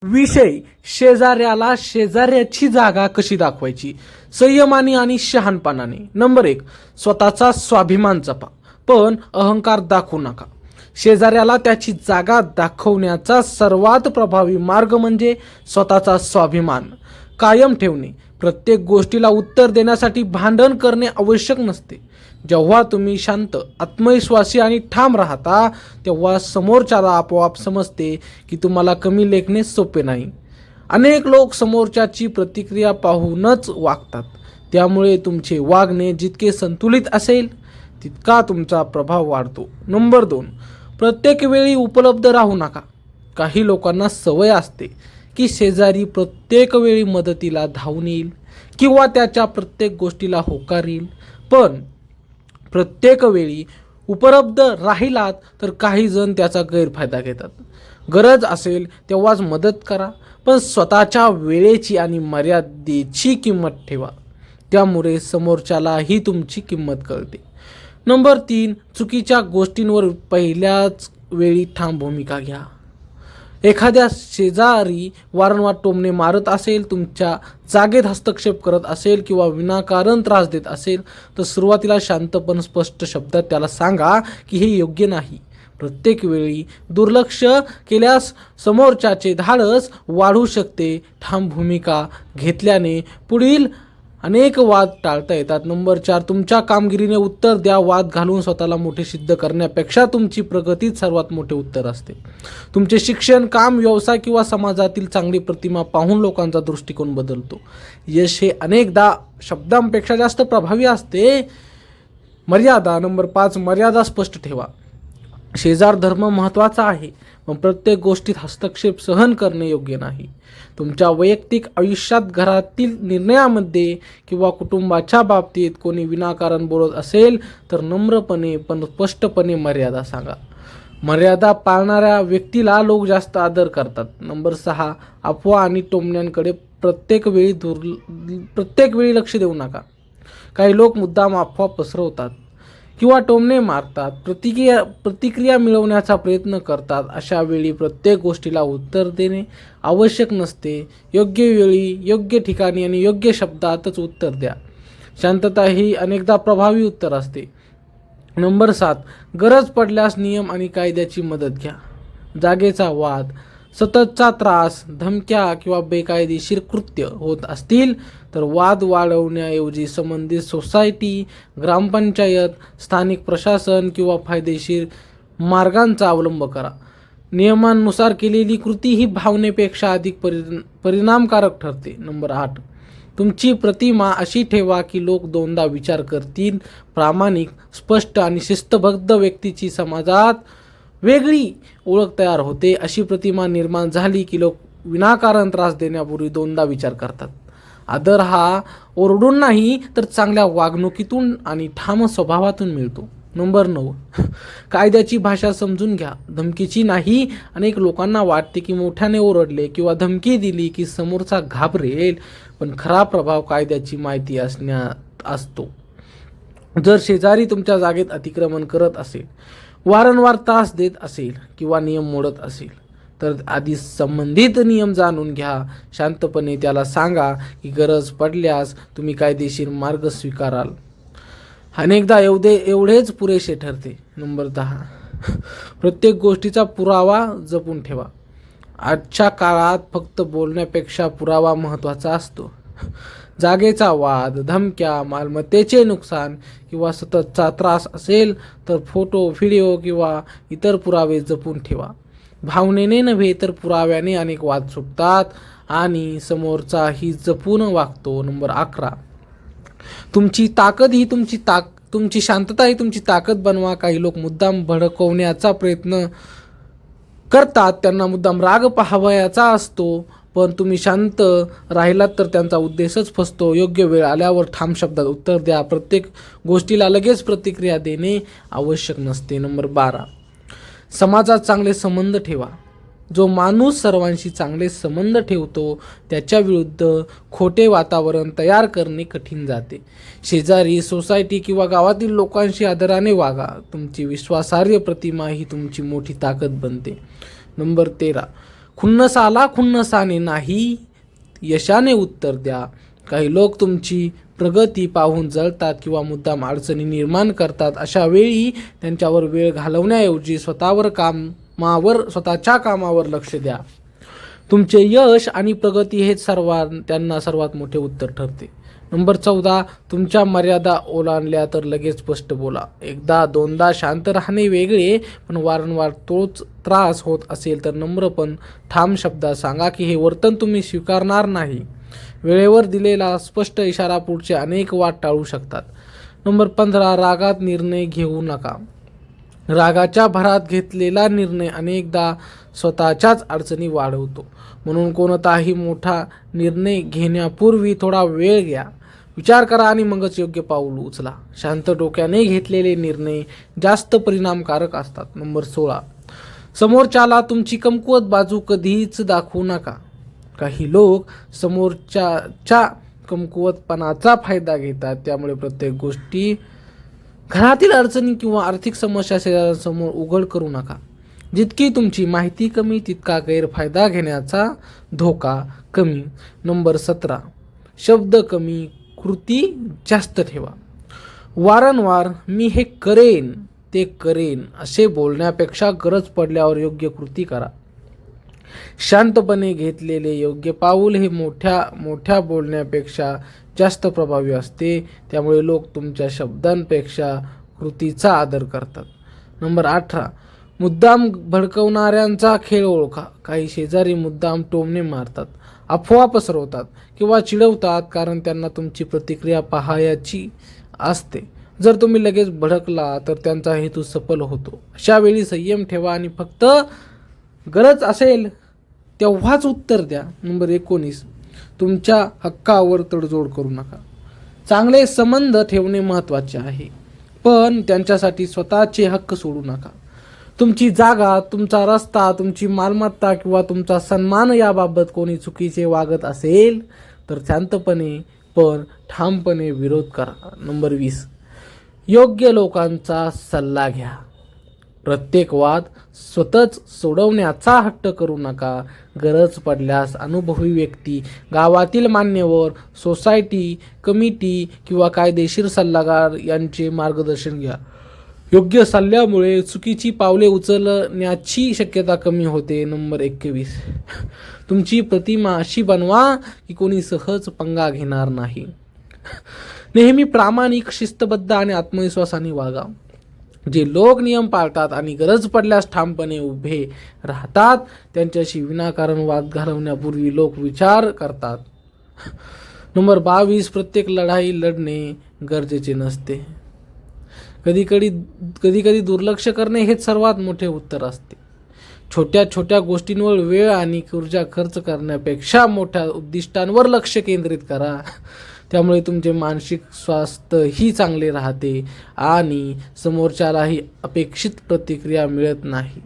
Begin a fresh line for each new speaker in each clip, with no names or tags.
विषय शेजाऱ्याला शेजाऱ्याची जागा कशी दाखवायची संयमाने आणि शहाणपणाने. नंबर 1, स्वतःचा स्वाभिमान जपा पण अहंकार दाखवू नका. शेजाऱ्याला त्याची जागा दाखवण्याचा सर्वात प्रभावी मार्ग म्हणजे स्वतःचा स्वाभिमान कायम ठेवणे. प्रत्येक गोष्टीला उत्तर देण्यासाठी भांडण करणे आवश्यक नसते. जेव्हा तुम्ही शांत, आत्मविश्वासी आणि ठाम राहता तेव्हा समोरच्याला आपोआप समजते की तुम्हाला कमी लेखणे सोपे नाही. अनेक लोक समोरच्याची प्रतिक्रिया पाहूनच वागतात. त्यामुळे तुमचे वागणे जितके संतुलित असेल तितका तुमचा प्रभाव वाढतो. नंबर 2, प्रत्येक वेळी उपलब्ध राहू नका. काही लोकांना सवय असते की शेजारी प्रत्येक वेळी मदतीला धावून येईल किंवा त्याच्या प्रत्येक गोष्टीला होकार येईल. पण प्रत्येक वेळी उपलब्ध राहिलात तर काही जण त्याचा गैरफायदा घेतात. गरज असेल तेव्हाच मदत करा पण स्वतःच्या वेळेची आणि मर्यादेची किंमत ठेवा. त्यामुळे समोरच्यालाही तुमची किंमत कळते. नंबर 3, चुकीच्या गोष्टींवर पहिल्याच वेळी ठाम भूमिका घ्या. एखाद्या शेजारी वारंवार टोमणे मारत असेल, तुमच्या जागेत हस्तक्षेप करत असेल किंवा विनाकारण त्रास देत असेल तर सुरुवातीला शांतपण स्पष्ट शब्दात त्याला सांगा की हे योग्य नाही. प्रत्येक वेळी दुर्लक्ष केल्यास समोरच्याचे धाडस वाढू शकते. ठाम भूमिका घेतल्याने पुढील अनेक वाद टाळता येतात. नंबर 4, तुमच्या कामगिरीने उत्तर द्या. वाद घालून स्वतःला मोठे सिद्ध करण्यापेक्षा तुमची प्रगतीच सर्वात मोठे उत्तर असते. तुमचे शिक्षण, काम, व्यवसाय किंवा समाजातील चांगली प्रतिमा पाहून लोकांचा दृष्टिकोन बदलतो. यश हे अनेकदा शब्दांपेक्षा जास्त प्रभावी असते. मर्यादा. नंबर 5, मर्यादा स्पष्ट ठेवा. शेजार धर्म महत्त्वाचा आहे पण प्रत्येक गोष्टीत हस्तक्षेप सहन करणे योग्य नाही. तुमच्या वैयक्तिक आयुष्यात, घरातील निर्णयामध्ये किंवा कुटुंबाच्या बाबतीत कोणी विनाकारण बोलत असेल तर नम्रपणे पण स्पष्टपणे मर्यादा सांगा. मर्यादा पाळणाऱ्या व्यक्तीला लोक जास्त आदर करतात. नंबर 6, अफवा आणि टोमण्यांकडे प्रत्येक वेळी लक्ष देऊ नका. काही लोक मुद्दाम अफवा पसरवतात किंवा टोमणे मारतात, प्रतिक्रिया मिळवण्याचा प्रयत्न करतात. अशा वेळी प्रत्येक गोष्टीला उत्तर देणे आवश्यक नसते. योग्य वेळी, योग्य ठिकाणी आणि योग्य शब्दातच उत्तर द्या. शांतता ही अनेकदा प्रभावी उत्तर असते. नंबर 7, गरज पडल्यास नियम आणि कायद्याची मदत घ्या. जागेचा वाद, सततचा त्रास, धमक्या किंवा बेकायदेशीर कृत्य होत असतील तर वाद वाढवण्याऐवजी संबंधित सोसायटी, ग्रामपंचायत, स्थानिक प्रशासन किंवा फायदेशीर मार्गांचा अवलंब करा. नियमांनुसार केलेली कृती ही भावनेपेक्षा अधिक परिणामकारक ठरते. नंबर 8, तुमची प्रतिमा अशी ठेवा की लोक दोनदा विचार करतील. प्रामाणिक, स्पष्ट आणि शिस्तबद्ध व्यक्तीची समाजात वेगळी ओळख तयार होते. अशी प्रतिमा निर्माण झाली की लोक विनाकारण त्रास देण्यापूर्वी दोनदा विचार करतात. आदर हा ओरडून नाही तर चांगल्या वागणुकीतून आणि ठाम स्वभावातून मिळतो. नंबर 9, कायद्याची भाषा समजून घ्या, धमकीची नाही. अनेक लोकांना वाटते की मोठ्याने ओरडले किंवा धमकी दिली की समोरचा घाबरेल पण खरा प्रभाव कायद्याची माहिती असण्यात असतो. जर शेजारी तुमच्या जागेत अतिक्रमण करत असेल, वारंवार त्रास देत असेल किंवा नियम मोडत असेल तर आधी संबंधित नियम जाणून घ्या. शांतपणे त्याला सांगा की गरज पडल्यास तुम्ही कायदेशीर मार्ग स्वीकाराल. अनेकदा एवढेच पुरेसे ठरते. नंबर 10, प्रत्येक गोष्टीचा पुरावा जपून ठेवा. आजच्या काळात फक्त बोलण्यापेक्षा पुरावा महत्त्वाचा असतो. जागेचा वाद, धमक्या, मालमत्तेचे नुकसान किंवा सततचा त्रास असेल तर फोटो, व्हिडिओ किंवा इतर पुरावे जपून ठेवा. भावनेने नव्हे तर पुराव्याने अनेक वाद सुटतात आणि समोरचाही जपून वागतो. नंबर 11, तुमची शांतता ही तुमची ताकद बनवा. काही लोक मुद्दाम भडकवण्याचा प्रयत्न करतात. त्यांना मुद्दाम राग पाहावयाचा असतो पण तुम्ही शांत राहिलात तर त्यांचा उद्देशच फसतो. योग्य वेळ आल्यावर ठाम शब्दात उत्तर द्या. प्रत्येक गोष्टीला लगेच प्रतिक्रिया देणे आवश्यक नसते. नंबर 12, समाजात चांगले संबंध ठेवा. जो माणूस सर्वांशी चांगले संबंध ठेवतो त्याच्या विरुद्ध खोटे वातावरण तयार करणे कठीण जाते. शेजारी, सोसायटी किंवा गावातील लोकांशी आदराने वागा. तुमची विश्वासार्ह प्रतिमा ही तुमची मोठी ताकद बनते. नंबर 13, खुन्नसाला खुन्नसाने नाही, यशाने उत्तर द्या. काही लोक तुमची प्रगती पाहून जळतात किंवा मुद्दाम अडचणी निर्माण करतात. अशा वेळी त्यांच्यावर वेळ घालवण्याऐवजी स्वतःच्या कामावर लक्ष द्या. तुमचे यश आणि प्रगती हेच त्यांना सर्वात मोठे उत्तर ठरते. नंबर 14, तुमच्या मर्यादा ओलांडल्या तर लगेच स्पष्ट बोला. एकदा दोनदा शांत राहणे वेगळे, पण वारंवार तोच त्रास होत असेल तर नम्र पण ठाम शब्दात सांगा की हे वर्तन तुम्ही स्वीकारणार नाही. वेळेवर दिलेला स्पष्ट इशारा पुढचे अनेक वाद टाळू शकतात. नंबर 15, रागात निर्णय घेऊ नका. रागाच्या भरात घेतलेला निर्णय अनेकदा स्वतःच्याच अडचणी वाढवतो. म्हणून कोणताही मोठा निर्णय घेण्यापूर्वी थोडा वेळ घ्या, विचार करा आणि मगच योग्य पाऊल उचला. शांत डोक्याने घेतलेले निर्णय जास्त परिणामकारक असतात. नंबर 16, समोरच्याला तुमची कमकुवत बाजू कधीच दाखवू नका. काही लोक समोरच्याच्या कमकुवतपणाचा फायदा घेतात, त्यामुळे प्रत्येक गोष्टी घरातील अडचणी किंवा आर्थिक समस्या शेजाऱ्यांसमोर उघड करू नका. जितकी तुमची माहिती कमी तितका गैरफायदा घेण्याचा धोका कमी. नंबर 17, शब्द कमी, कृती जास्त ठेवा. वारंवार मी हे करेन, ते करेन असे बोलण्यापेक्षा गरज पडल्यावर योग्य कृती करा. शांतपणे घेतलेले योग्य पाऊल हे मोठ्या बोलण्यापेक्षा जास्त प्रभावी असते. त्यामुळे लोक तुमच्या शब्दांपेक्षा कृतीचा आदर करतात. नंबर 18, मुद्दाम भडकवणाऱ्यांचा खेळ ओळखा. काही शेजारी मुद्दाम टोमणे मारतात, अफवा पसरवतात किंवा चिडवतात कारण त्यांना तुमची प्रतिक्रिया पाहायची असते. जर तुम्ही लगेच भडकला तर त्यांचा हेतू सफल होतो. अशा वेळी संयम ठेवा आणि फक्त गरज असेल तेव्हाच उत्तर द्या. नंबर 19, तुमच्या हक्कावर तडजोड करू नका. चांगले संबंध ठेवणे महत्त्वाचे आहे, पण त्यांच्यासाठी स्वतःचे हक्क सोडू नका. तुमची जागा, तुमचा रस्ता, तुमची मालमत्ता किंवा तुमचा सन्मान याबाबत कोणी चुकीचे वागत असेल तर शांतपणे पण ठामपणे विरोध करा. नंबर 20, योग्य लोकांचा सल्ला घ्या. प्रत्येक वाद स्वतःच सोडवण्याचा हट्ट करू नका. गरज पडल्यास अनुभवी व्यक्ती, गावातील मान्यवर, सोसायटी, कमिटी किंवा कायदेशीर सल्लागार यांचे मार्गदर्शन घ्या. योग्य सल्ल्यामुळे चुकीची पावले उचलण्याची शक्यता कमी होते. नंबर 21, तुमची प्रतिमा अशी बनवा की कोणी सहज पंगा घेणार नाही. नेहमी प्रामाणिक, शिस्तबद्ध आणि आत्मविश्वासाने वागा. जे लोक नियम पाळतात आणि गरज पडल्यास ठामपणे उभे राहतात त्यांच्याशी विनाकारण वाद घालवण्यापूर्वी लोक विचार करतात. नंबर 22, प्रत्येक लढाई लढणे गरजेचे नसते. कधी दुर्लक्ष करणे हेच सर्वात मोठे उत्तर असते. छोट्या छोट्या गोष्टींवर वेळ आणि ऊर्जा खर्च करण्यापेक्षा मोठ्या उद्दिष्टांवर लक्ष केंद्रित करा. त्यामुळे तुमचे मानसिक स्वास्थ्यही चांगले राहते आणि समोरच्यालाही अपेक्षित प्रतिक्रिया मिळत नाही.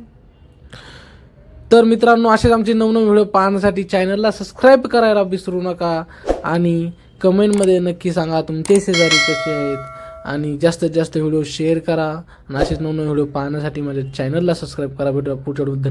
तर मित्रांनो, असेच आमचे नवनवीन व्हिडिओ पाहण्यासाठी चॅनलला सबस्क्राईब करायला विसरू नका आणि कमेंटमध्ये नक्की सांगा तुमचे शेजारी कसे आहेत आणि जास्तीत जास्त व्हिडिओ शेअर करा आणि असेच नवनवीन व्हिडिओ पाहण्यासाठी माझ्या चॅनलला सबस्क्राईब करा. भेटूया पुढच्या व्हिडिओत.